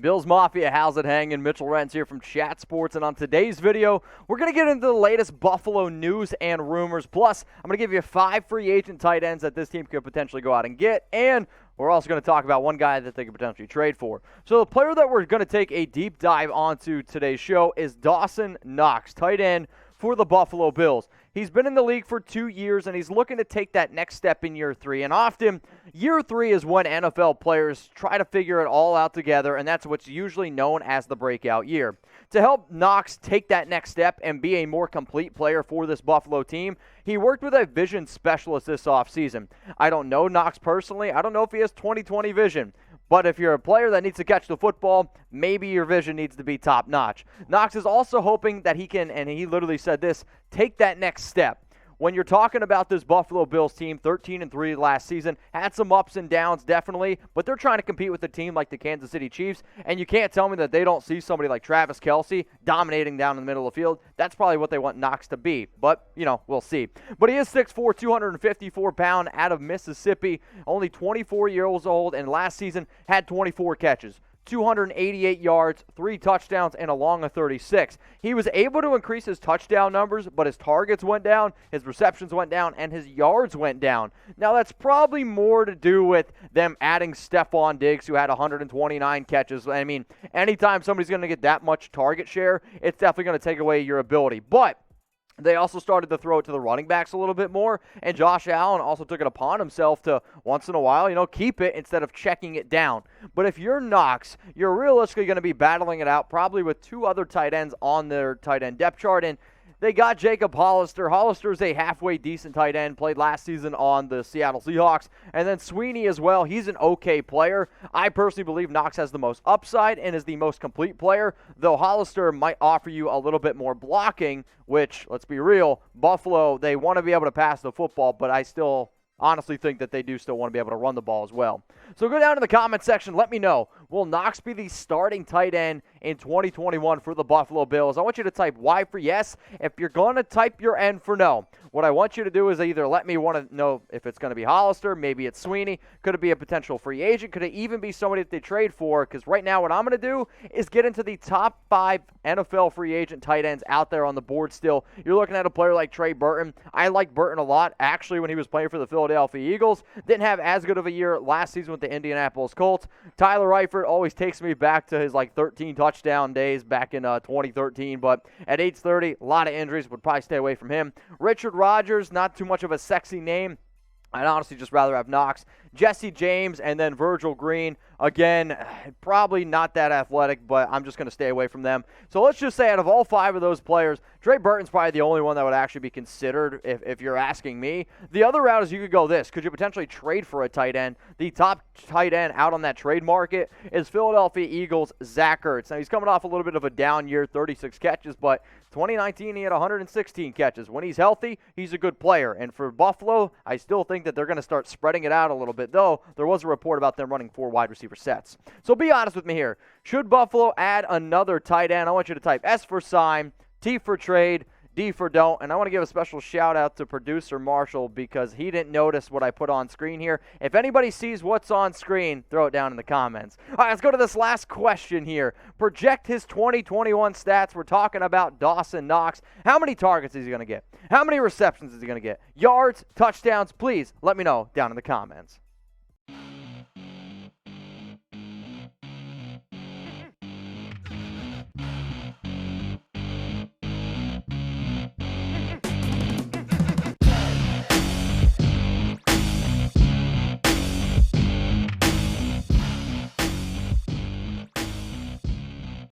Bills Mafia, how's it hanging? Mitchell Renz here from Chat Sports, and on today's video, we're going to get into the latest Buffalo news and rumors. Plus, I'm going to give you 5 free agent tight ends that this team could potentially go out and get, and we're also going to talk about one guy that they could potentially trade for. So the player that we're going to take a deep dive onto today's show is Dawson Knox, tight end for the Buffalo Bills. He's been in the league for 2 years, and he's looking to take that next step in year 3. And often, year 3 is when NFL players try to figure it all out together, and that's what's usually known as the breakout year. To help Knox take that next step and be a more complete player for this Buffalo team, he worked with a vision specialist this offseason. I don't know Knox personally. I don't know if he has 20/20 vision. But if you're a player that needs to catch the football, maybe your vision needs to be top-notch. Knox is also hoping that he can, and he literally said this, take that next step. When you're talking about this Buffalo Bills team, 13-3 last season, had some ups and downs definitely, but they're trying to compete with a team like the Kansas City Chiefs, and you can't tell me that they don't see somebody like Travis Kelce dominating down in the middle of the field. That's probably what they want Knox to be, but, we'll see. But he is 6'4", 254-pound, out of Mississippi, only 24 years old, and last season had 24 catches. 288 yards, 3 touchdowns, and a long of 36. He was able to increase his touchdown numbers, but his targets went down, his receptions went down, and his yards went down. Now, that's probably more to do with them adding Stephon Diggs, who had 129 catches. I mean, anytime somebody's going to get that much target share, it's definitely going to take away your ability. But they also started to throw it to the running backs a little bit more, and Josh Allen also took it upon himself to, once in a while, keep it instead of checking it down. But if you're Knox, you're realistically going to be battling it out probably with 2 other tight ends on their tight end depth chart, and they got Jacob Hollister. Hollister's a halfway decent tight end, played last season on the Seattle Seahawks. And then Sweeney as well. He's an okay player. I personally believe Knox has the most upside and is the most complete player, though Hollister might offer you a little bit more blocking, which, let's be real, Buffalo, they want to be able to pass the football, but I still honestly think that they do still want to be able to run the ball as well. So go down to the comment section. Let me know, will Knox be the starting tight end in 2021 for the Buffalo Bills? I want you to type Y for yes. If you're going to type your N for no, what I want you to do is either let me want to know if it's going to be Hollister, maybe it's Sweeney, could it be a potential free agent, could it even be somebody that they trade for? Because right now what I'm going to do is get into the top 5 NFL free agent tight ends out there on the board still. You're looking at a player like Trey Burton. I like Burton a lot, actually, when he was playing for the Philadelphia Eagles. Didn't have as good of a year last season with the Indianapolis Colts. Tyler Eifert always takes me back to his 13 touchdown days back in 2013, but at age 30, a lot of injuries, would probably stay away from him. Richard Rodgers, not too much of a sexy name. I'd honestly just rather have Knox. Jesse James, and then Virgil Green. Again, probably not that athletic, but I'm just going to stay away from them. So let's just say out of all 5 of those players, Trey Burton's probably the only one that would actually be considered if you're asking me. The other route is you could go this. Could you potentially trade for a tight end? The top tight end out on that trade market is Philadelphia Eagles Zach Ertz. Now, he's coming off a little bit of a down year, 36 catches, but 2019 he had 116 catches. When he's healthy, he's a good player. And for Buffalo, I still think that they're going to start spreading it out a little bit, though there was a report about them running 4 wide receiver sets. So be honest with me here. Should Buffalo add another tight end? I want you to type S for sign, T for trade, D for don't. And I want to give a special shout out to producer Marshall because he didn't notice what I put on screen here. If anybody sees what's on screen, throw it down in the comments. All right, let's go to this last question here. Project his 2021 stats. We're talking about Dawson Knox. How many targets is he going to get? How many receptions is he going to get? Yards, touchdowns? Please let me know down in the comments.